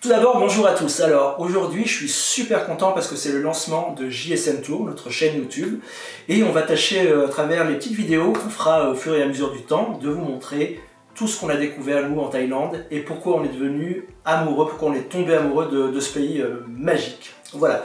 Tout d'abord, bonjour à tous. Alors aujourd'hui, je suis super content parce que c'est le lancement de JSM Tour, notre chaîne YouTube. Et on va tâcher à travers les petites vidéos qu'on fera au fur et à mesure du temps de vous montrer tout ce qu'on a découvert nous en Thaïlande et pourquoi on est devenu amoureux, pourquoi on est tombé amoureux de ce pays magique. Voilà.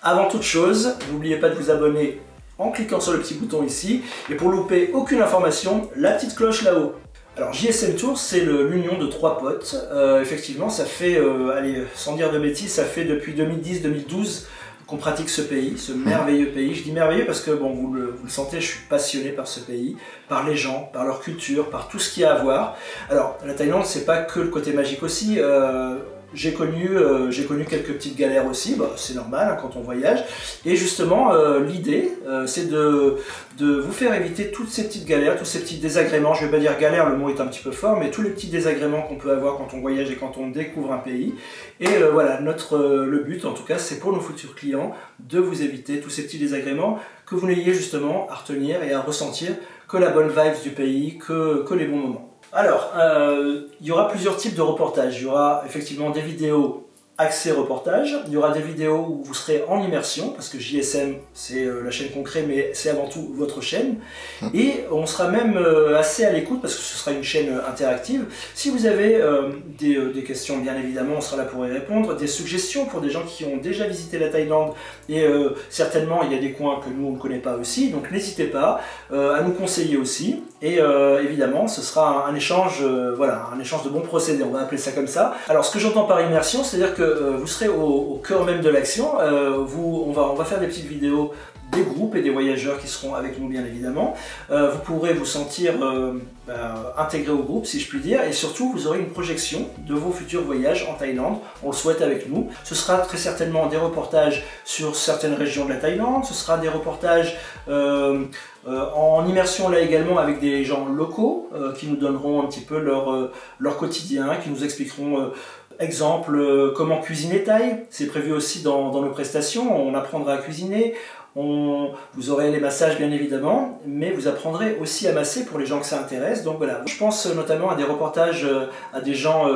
Avant toute chose, n'oubliez pas de vous abonner en cliquant sur le petit bouton ici. Et pour louper aucune information, la petite cloche là-haut. Alors JSM Tour, c'est l'union de trois potes. Effectivement, ça fait, allez, sans dire de bêtises, ça fait depuis 2010-2012 qu'on pratique ce pays, ce merveilleux pays. Je dis merveilleux parce que, bon, vous le sentez, je suis passionné par ce pays, par les gens, par leur culture, par tout ce qu'il y a à voir. Alors, la Thaïlande, c'est pas que le côté magique aussi. J'ai connu quelques petites galères aussi, bah, c'est normal hein, quand on voyage. Et justement, l'idée, c'est de vous faire éviter toutes ces petites galères, tous ces petits désagréments. Je ne vais pas dire galère, le mot est un petit peu fort, mais tous les petits désagréments qu'on peut avoir quand on voyage et quand on découvre un pays. Et voilà, le but en tout cas, c'est pour nos futurs clients de vous éviter tous ces petits désagréments, que vous n'ayez justement à retenir et à ressentir que la bonne vibe du pays, que les bons moments. Alors, il y aura plusieurs types de reportages. Il y aura effectivement des vidéos axées reportage. Il y aura des vidéos où vous serez en immersion, parce que JSM, c'est la chaîne qu'on crée, mais c'est avant tout votre chaîne. Et on sera même assez à l'écoute, parce que ce sera une chaîne interactive. Si vous avez des questions, bien évidemment, on sera là pour y répondre. Des suggestions pour des gens qui ont déjà visité la Thaïlande. Et certainement, il y a des coins que nous, on ne connaît pas aussi. Donc n'hésitez pas à nous conseiller aussi. Et évidemment, ce sera un échange, voilà, un échange de bons procédés, on va appeler ça comme ça. Alors, ce que j'entends par immersion, c'est-à-dire que vous serez au cœur même de l'action. On va faire des petites vidéos des groupes et des voyageurs qui seront avec nous, bien évidemment. Vous pourrez vous sentir intégré au groupe, si je puis dire, et surtout, vous aurez une projection de vos futurs voyages en Thaïlande. On le souhaite avec nous. Ce sera très certainement des reportages sur certaines régions de la Thaïlande. Ce sera des reportages en immersion là également avec des gens locaux qui nous donneront un petit peu leur quotidien, qui nous expliqueront exemple comment cuisiner thaï. C'est prévu aussi dans nos prestations. On apprendra à cuisiner. Vous aurez les massages bien évidemment, mais vous apprendrez aussi à masser pour les gens que ça intéresse. Donc voilà, je pense notamment à des reportages à des gens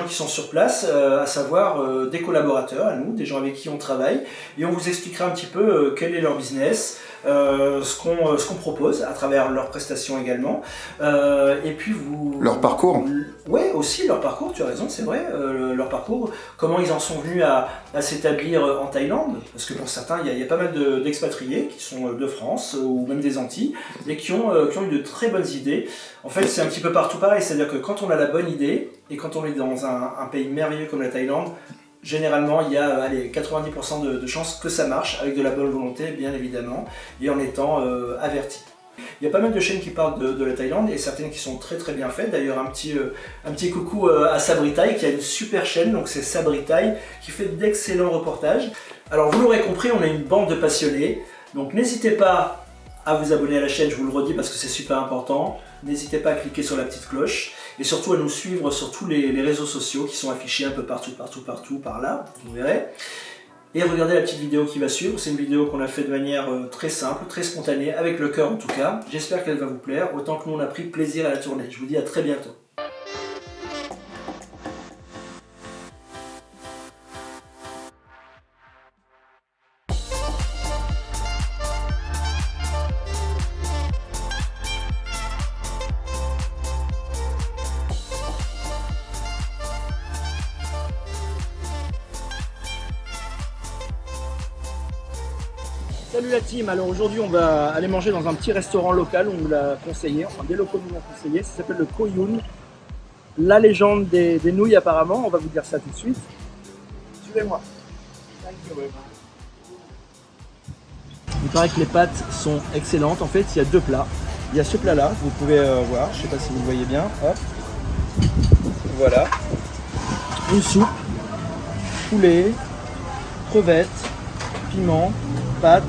qui sont sur place, à savoir des collaborateurs à nous, des gens avec qui on travaille, et on vous expliquera un petit peu quel est leur business, ce qu'on propose à travers leurs prestations également, et puis leur parcours. Oui, aussi leur parcours, tu as raison, c'est vrai, leur parcours, comment ils en sont venus à s'établir en Thaïlande, parce que pour certains, il y a pas mal d'expatriés qui sont de France ou même des Antilles et qui ont eu de très bonnes idées. En fait, c'est un petit peu partout pareil, c'est-à-dire que quand on a la bonne idée et quand on est dans un pays merveilleux comme la Thaïlande, généralement, il y a 90% de chances que ça marche avec de la bonne volonté, bien évidemment, et en étant averti. Il y a pas mal de chaînes qui parlent de la Thaïlande et certaines qui sont très très bien faites. D'ailleurs, un petit coucou à Sabri Thaï qui a une super chaîne, donc c'est Sabri Thaï qui fait d'excellents reportages. Alors vous l'aurez compris, on est une bande de passionnés, donc n'hésitez pas à vous abonner à la chaîne, je vous le redis parce que c'est super important. N'hésitez pas à cliquer sur la petite cloche et surtout à nous suivre sur tous les réseaux sociaux qui sont affichés un peu partout par là, vous verrez. Et regardez la petite vidéo qui va suivre, c'est une vidéo qu'on a fait de manière très simple, très spontanée, avec le cœur en tout cas. J'espère qu'elle va vous plaire, autant que nous on a pris plaisir à la tourner. Je vous dis à très bientôt. Salut la team, alors aujourd'hui on va aller manger dans un petit restaurant local, on nous l'a conseillé, enfin des locaux nous l'ont conseillé, ça s'appelle le Koh Yoon, la légende des nouilles apparemment, on va vous dire ça tout de suite. Suivez-moi. Il paraît que les pâtes sont excellentes, en fait il y a deux plats. Il y a ce plat là, vous pouvez voir, je ne sais pas si vous le voyez bien, hop. Voilà. Une soupe, poulet, crevettes, piment, pâtes,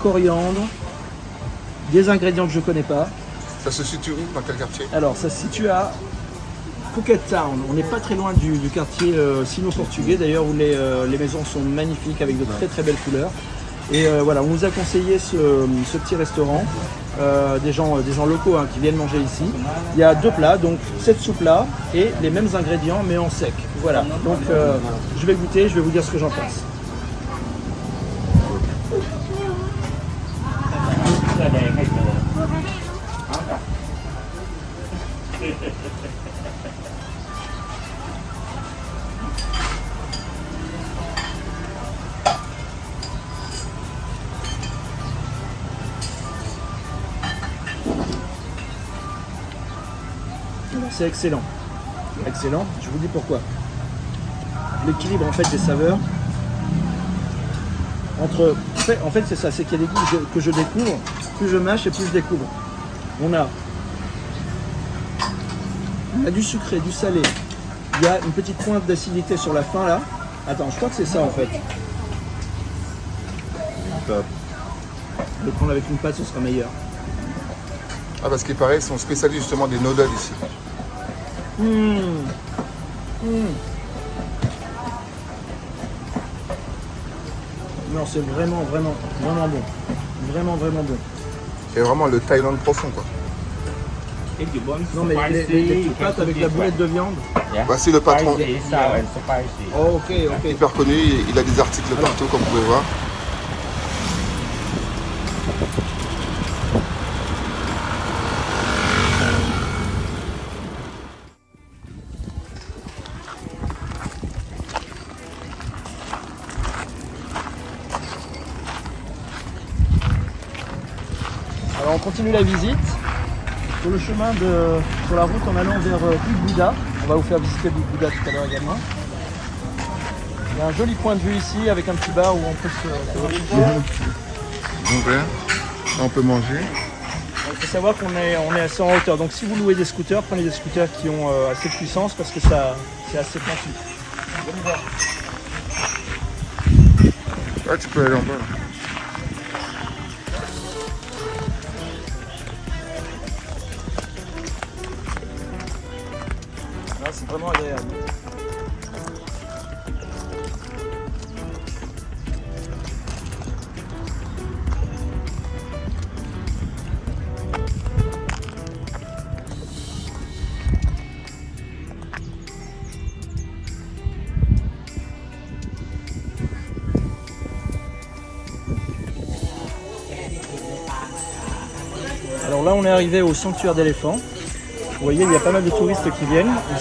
coriandre, des ingrédients que je ne connais pas. Ça se situe où? Dans quel quartier? Alors ça se situe à Phuket Town. On n'est pas très loin du quartier sino-portugais d'ailleurs où les maisons sont magnifiques avec de très très belles couleurs. Et voilà, on nous a conseillé ce petit restaurant des gens locaux qui viennent manger ici. Il y a 2 plats, donc cette soupe-là et les mêmes ingrédients mais en sec. Voilà, donc je vais goûter, je vais vous dire ce que j'en pense. C'est excellent. Excellent, je vous dis pourquoi. L'équilibre en fait des saveurs entre... En fait c'est ça, c'est qu'il y a des goûts que je découvre, plus je mâche et plus je découvre. On a du sucré, du salé, il y a une petite pointe d'acidité sur la fin là. Attends, je crois que c'est ça en fait. Top. Je vais prendre avec une pâte, ce sera meilleur. Ah, parce qu'il paraît, ils sont spécialistes justement des noodles ici. Non, c'est vraiment bon. Vraiment bon. C'est vraiment le Thaïlande profond, quoi. Non, mais les petites pâtes avec la boulette de viande. Voici le patron, Oh, ok. hyper connu, il a des articles partout, comme vous pouvez voir. Alors on continue la visite sur le chemin sur la route en allant vers Big Buddha. On va vous faire visiter Big Buddha tout à l'heure également. Il y a un joli point de vue ici avec un petit bar où on peut se reposer. On peut manger. Il faut savoir qu'on est assez en hauteur. Donc si vous louez des scooters, prenez des scooters qui ont assez de puissance parce que c'est assez pentu. Venez voir. Ouais, tu peux aller en bas. Là. Là, c'est vraiment agréable. Alors là, on est arrivé au sanctuaire d'éléphants. Vous voyez, il y a pas mal de touristes qui viennent. Ils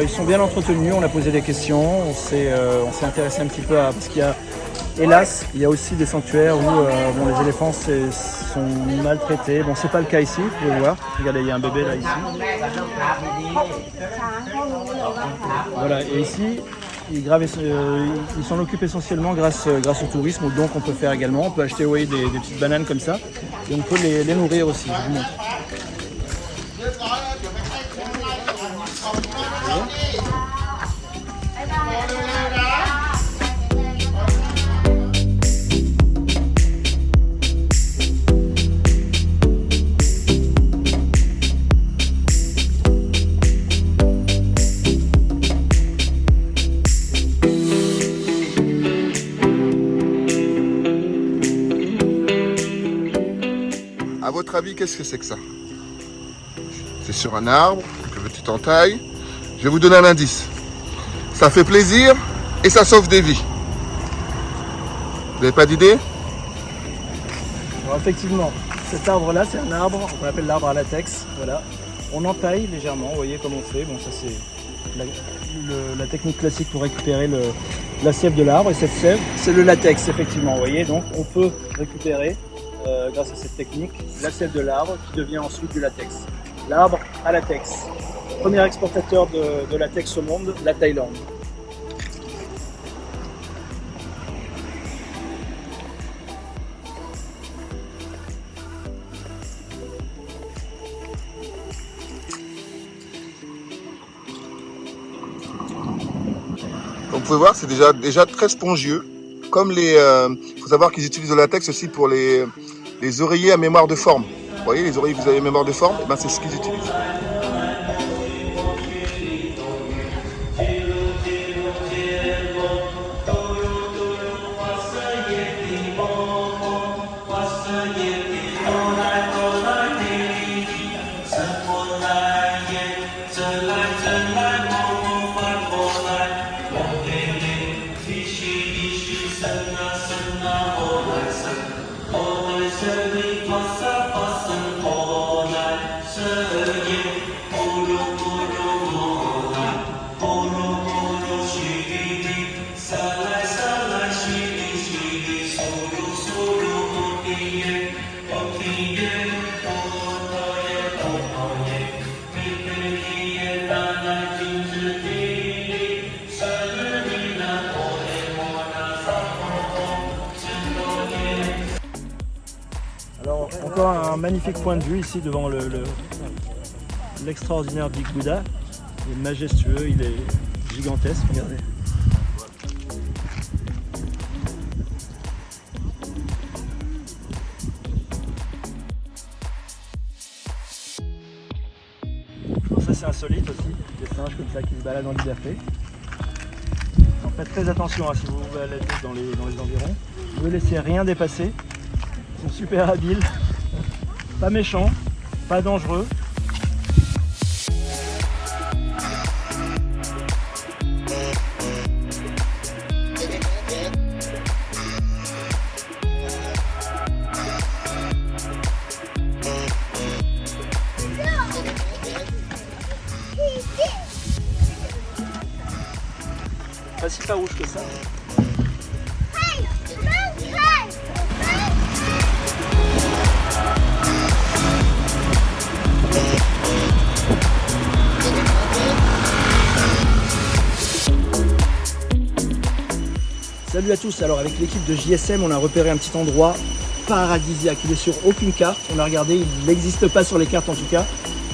sont bien entretenus. On a posé des questions. On s'est intéressé un petit peu à... Parce qu'il y a, hélas, il y a aussi des sanctuaires où les éléphants sont maltraités. Bon, c'est pas le cas ici, vous pouvez voir. Regardez, il y a un bébé là, ici. Voilà, et ici, ils s'en occupent essentiellement grâce au tourisme. Donc on peut faire également. On peut acheter des petites bananes comme ça. Et on peut les nourrir aussi, je vous montre. À votre avis, qu'est-ce que c'est que ça? C'est sur un arbre, une petite entaille. Je vais vous donner un indice. Ça fait plaisir et ça sauve des vies. Vous n'avez pas d'idée? Alors effectivement, cet arbre-là, c'est un arbre qu'on appelle l'arbre à latex. Voilà. On entaille légèrement, vous voyez comme on fait. Bon, ça c'est la technique classique pour récupérer la sève de l'arbre. Et cette sève, c'est le latex, effectivement. Vous voyez, donc on peut récupérer, grâce à cette technique, la sève de l'arbre qui devient ensuite du latex. L'arbre à latex. Premier exportateur de latex au monde, la Thaïlande. Donc vous pouvez voir, c'est déjà très spongieux. Comme faut savoir qu'ils utilisent le latex aussi pour les oreillers à mémoire de forme. Vous voyez, les oreillers que vous avez à mémoire de forme, ben c'est ce qu'ils utilisent. encore un magnifique point de vue ici devant l'extraordinaire Big Buddha. Il est majestueux, il est gigantesque, regardez. Alors ça c'est insolite aussi, des singes comme ça qui se baladent en liberté. Donc faites très attention si vous vous baladez dans les environs. Vous ne laissez rien dépasser. Ils sont super habiles, pas méchants, pas dangereux. Pas si farouche que ça. Salut à tous, alors avec l'équipe de JSM on a repéré un petit endroit paradisiaque, il est sur aucune carte, on a regardé, il n'existe pas sur les cartes en tout cas,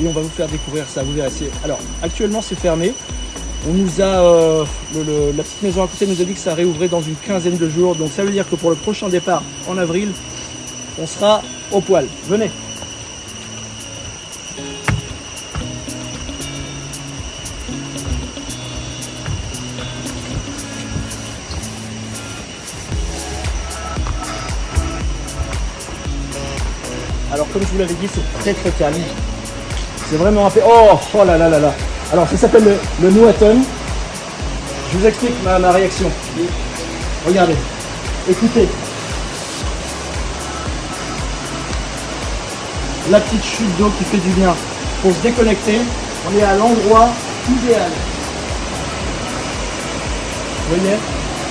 et on va vous faire découvrir ça, vous verrez. Alors actuellement c'est fermé, on nous a, la petite maison à côté nous a dit que ça réouvrait dans une quinzaine de jours, donc ça veut dire que pour le prochain départ en avril, on sera au poil, venez. Alors comme je vous l'avais dit, c'est très calme. C'est vraiment un peu... Oh là là là là. Alors ça s'appelle le Nuaton. Je vous explique ma réaction. Regardez. Écoutez. La petite chute d'eau qui fait du bien. Pour se déconnecter, on est à l'endroit idéal. Vous voyez ?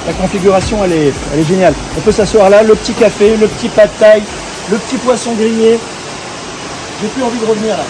La configuration elle est géniale. On peut s'asseoir là, le petit café, le petit pad thai, le petit poisson grillé. J'ai plus envie de revenir là.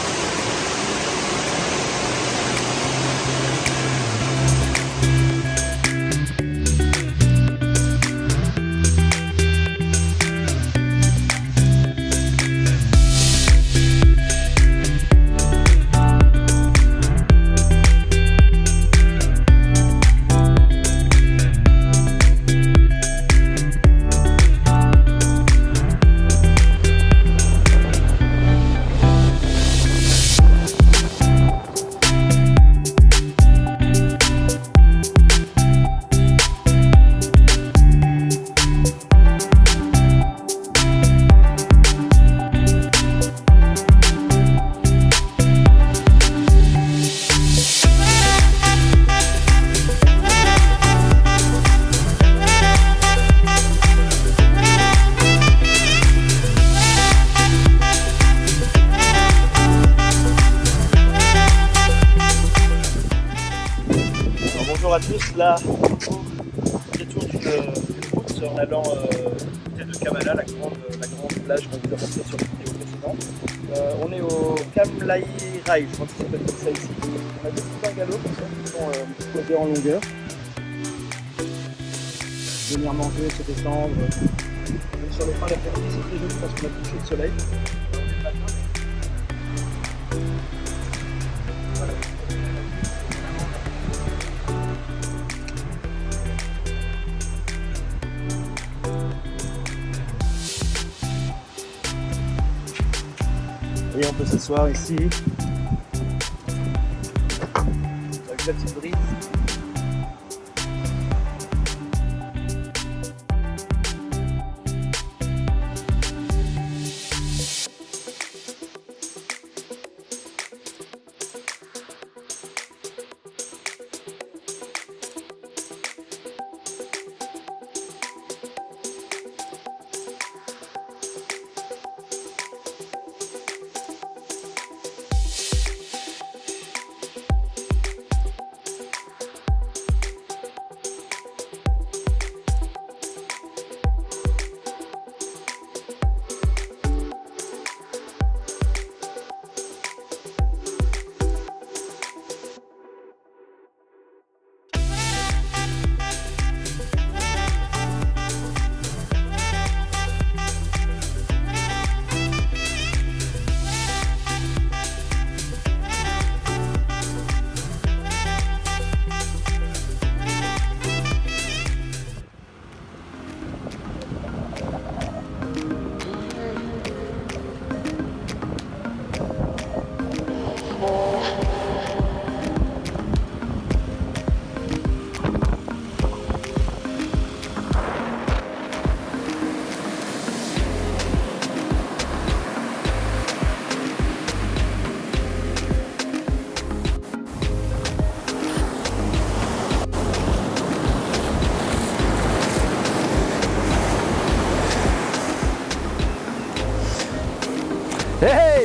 Bonjour à tous, là au détour d'une route en allant du côté de Kamala, la grande plage qu'on vous a montré sur la vidéo précédente. On est au Kamlaï Rai, je crois que ça s'appelle comme ça ici. On a deux petits bungalows comme ça qui sont posés en longueur. Venir manger, se détendre. Sur les fins d'après-midi, c'est très joli parce qu'on a touché le soleil. Voilà. Et on peut s'asseoir ici avec la petite brise.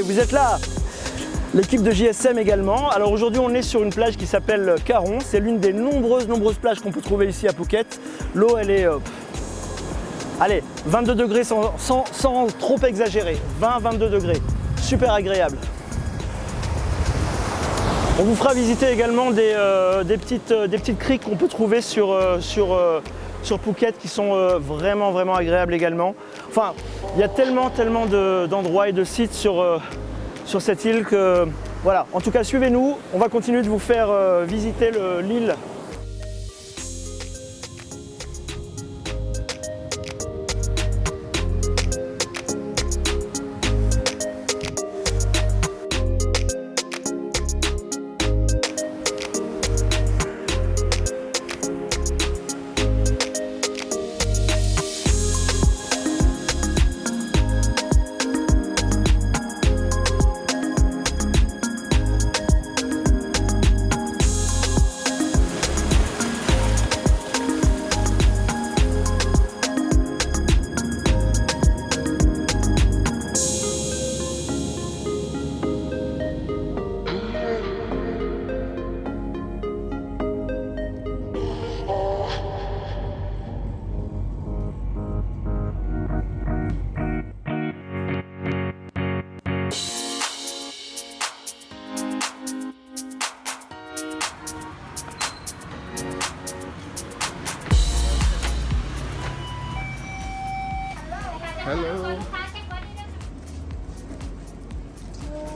vous êtes là. L'équipe de JSM également. Alors aujourd'hui on est sur une plage qui s'appelle Caron. C'est l'une des nombreuses plages qu'on peut trouver ici à Phuket. L'eau elle est, allez, 22 degrés sans trop exagérer. 20-22 degrés. Super agréable. On vous fera visiter également des petites criques qu'on peut trouver sur Phuket qui sont vraiment agréables également. Enfin, il y a tellement d'endroits et de sites sur cette île que voilà. En tout cas, suivez-nous. On va continuer de vous faire visiter l'île.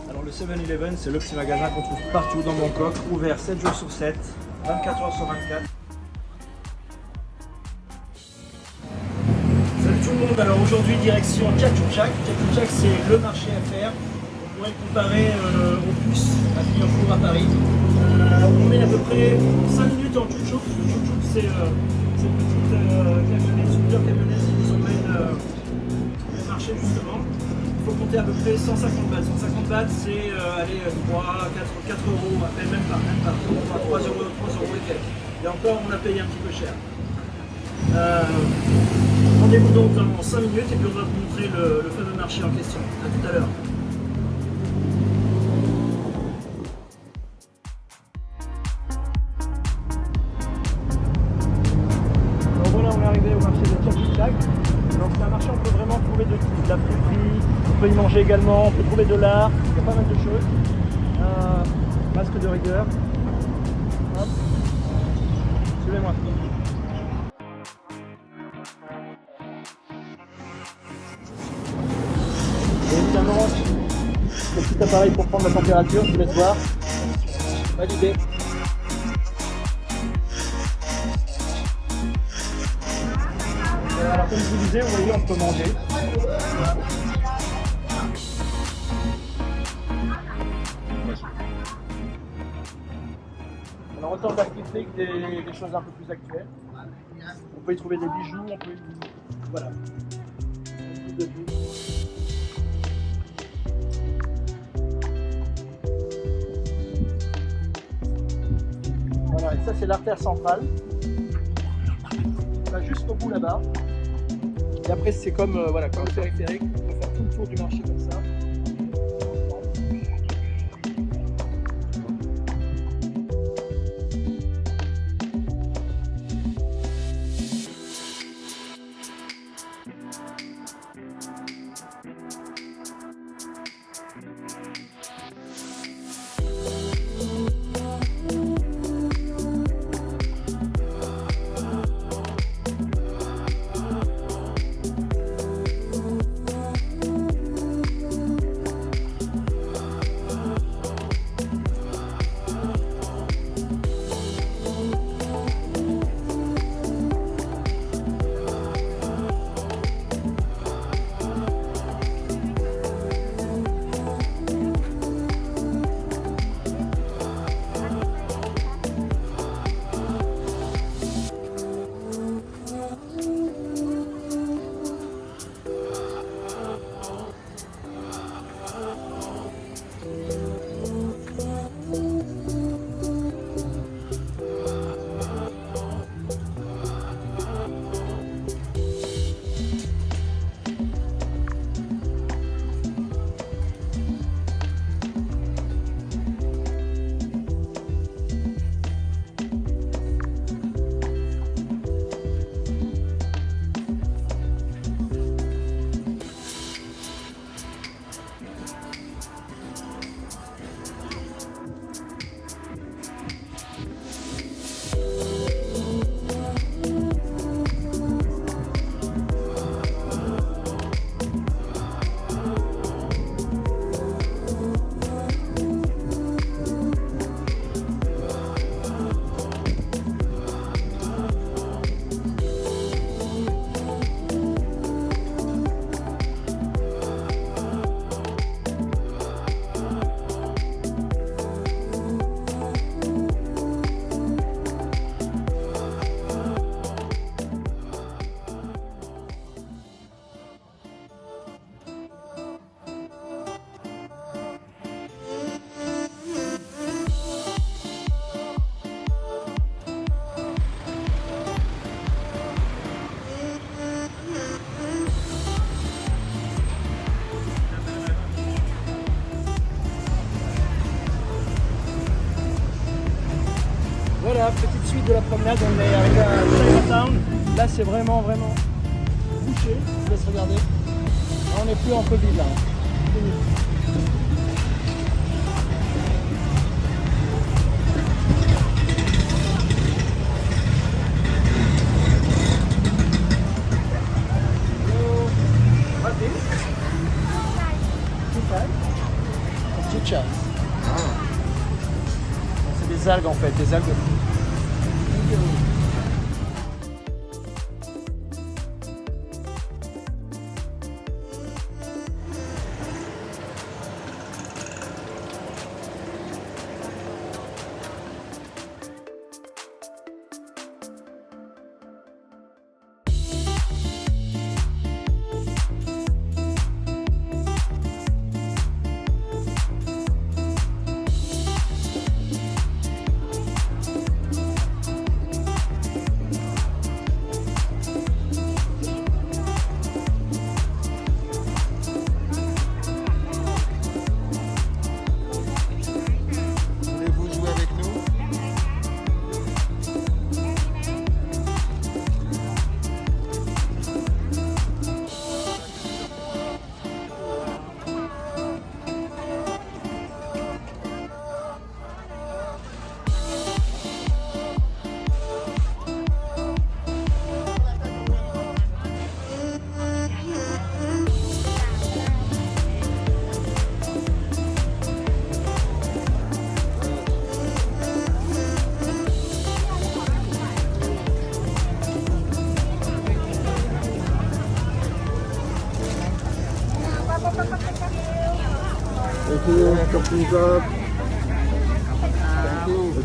Alors le 7-Eleven, c'est le petit magasin qu'on trouve partout dans Bangkok, ouvert 7 jours sur 7, 24 heures sur 24. Salut tout le monde, alors aujourd'hui direction Chatuchak. Chatuchak c'est le marché à faire. On pourrait le comparer au bus à Billancourt à Paris. On met à peu près 5 minutes en Chouchouk. Le Chouchouk c'est une petite camionnette, scooter camionnette qui nous emmène au marché justement. Il faut compter à peu près 150 bahts. 150 bahts c'est 3, 4 euros, même pas, 3 euros et quelques. Et encore on a payé un petit peu cher. Rendez-vous donc dans 5 minutes et puis on va vous montrer le fameux marché en question. A tout à l'heure. Alors voilà, on est arrivé au marché de Chatuchak. Donc c'est un marché où on peut vraiment trouver de la friperie, on peut y manger également, on peut trouver de l'art, il y a pas mal de choses. Masque de rigueur. Hop. Suivez-moi. Et évidemment, le petit appareil pour prendre la température, je vous laisse voir. Validé. Alors comme je vous disais, vous voyez, on peut manger. Alors autant de la friperie que des choses un peu plus actuelles. On peut y trouver des bijoux, on peut y... Voilà. Voilà, et ça c'est l'artère centrale. On va jusqu'au bout là-bas. Et après c'est comme, voilà, comme le périphérique, on peut faire tout le tour du marché comme ça. suite de la promenade, on est arrivé à Chinatown. Là, c'est vraiment bouché. Je vous laisse regarder. Là, on n'est plus en Covid là. Fini. Chichas. C'est des algues en fait, des algues.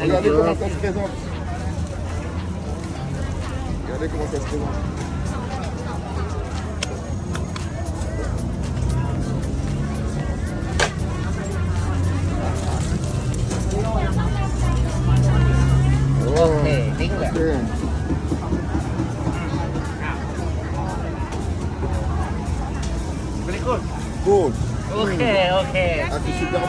Regardez comment ça se présente. Regardez comment ça se présente. Very good. Cool. Okay, okay. Ah, c'est super bon.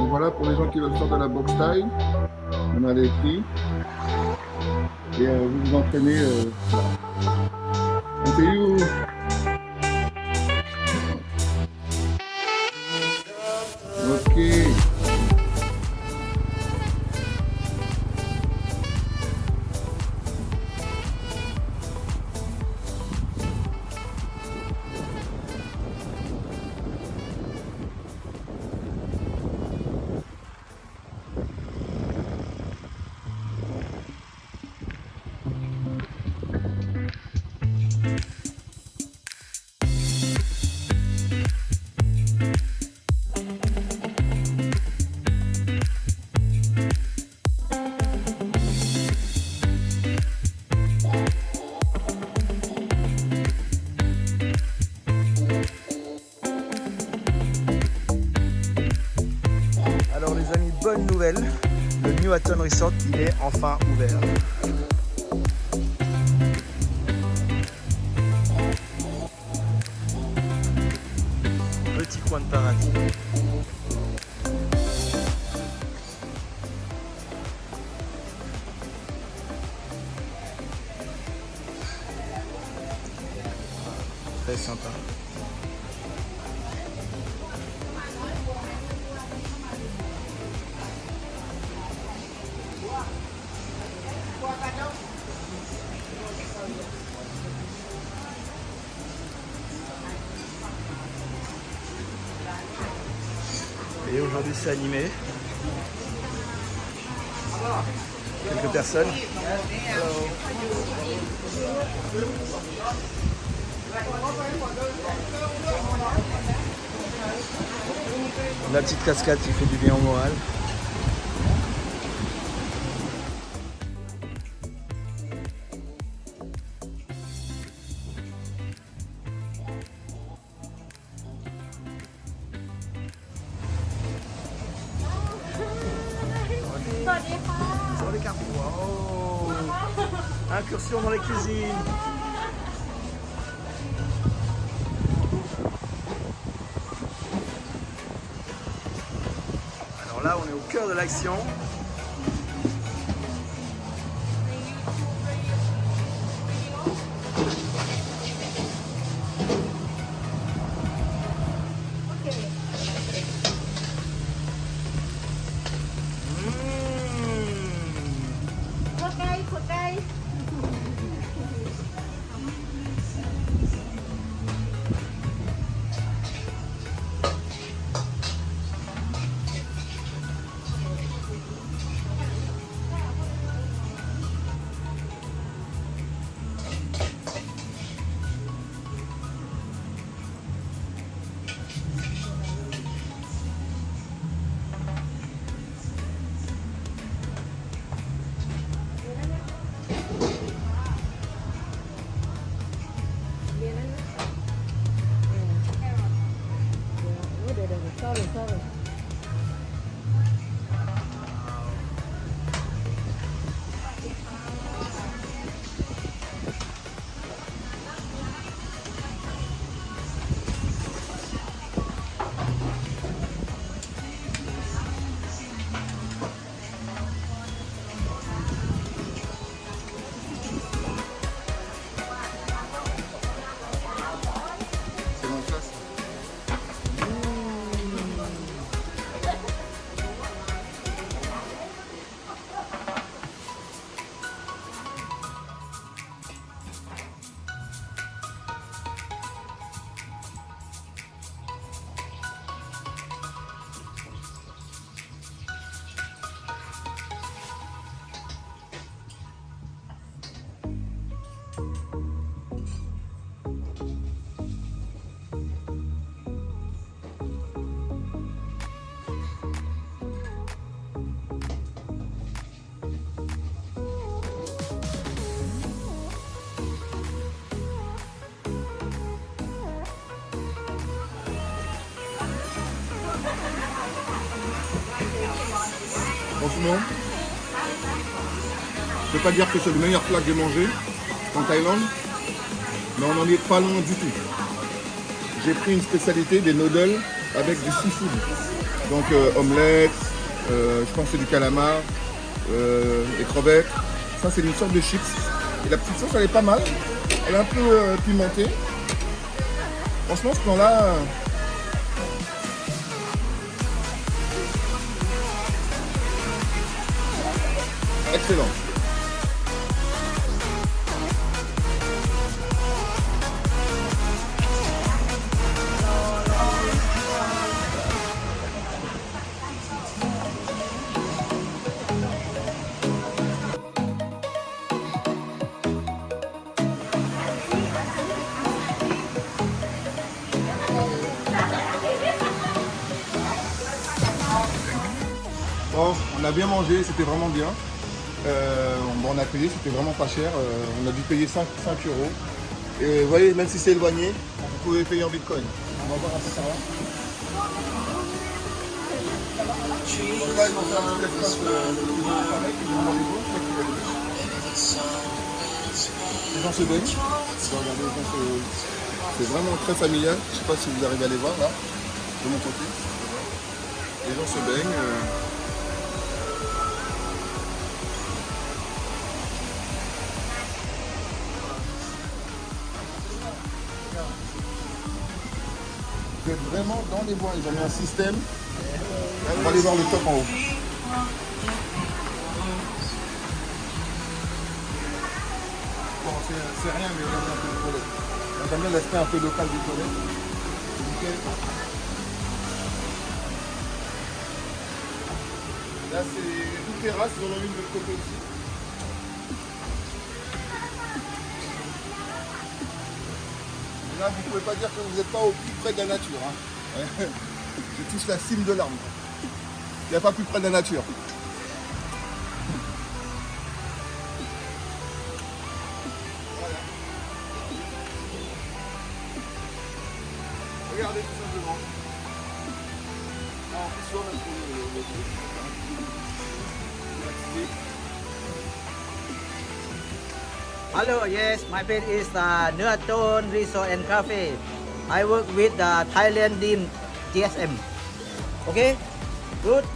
Voilà, pour les gens qui veulent faire de la boxe taille, on a les prix. Et vous vous entraînez. On fait où? Ok. Alors les amis, bonne nouvelle, le New Hatton Resort il est enfin ouvert. Petit coin de paradis. Très sympa. Et aujourd'hui c'est animé. Quelques personnes. La petite cascade qui fait du bien au moral. Sur les cartes. Wow. Incursion dans les cuisines. Alors là, on est au cœur de l'action. Franchement, je ne peux pas dire que c'est le meilleur plat que j'ai mangé en Thaïlande, mais on n'en est pas loin du tout. J'ai pris une spécialité des noodles avec du seafood. Donc omelette, je pense que c'est du calamar, des crevettes. Ça c'est une sorte de chips. Et la petite sauce elle est pas mal. Elle est un peu pimentée. Franchement ce plan-là... excellent. Bon, on a bien mangé, c'était vraiment bien. On a payé, c'était vraiment pas cher. On a dû payer 5 euros. Et vous voyez, même si c'est éloigné, vous pouvez payer en bitcoin. On va voir un peu ça va. Donc là, ils vont faire un petit espace pareil, ils vont manger beau, les gens se baignent. C'est vraiment très familial. Je ne sais pas si vous arrivez à les voir là, de mon côté. Les gens se baignent. Vous êtes vraiment dans les bois, ils ont mis un système. On va aller voir le top en haut. Bon, c'est rien, mais regardez un peu le toilette. J'aime bien l'aspect un peu local du toilette. C'est nickel. Là, c'est une terrasse dans la ville de côté aussi. Là, vous pouvez pas dire que vous n'êtes pas au plus près de la nature. Hein. Je touche la cime de l'arbre. Il n'y a pas plus près de la nature. Voilà. Regardez tout simplement. En plus, on a trouvé Hello, yes, my page is Nua Ton Resort and Cafe. I work with the Thailand Team GSM. Okay, good.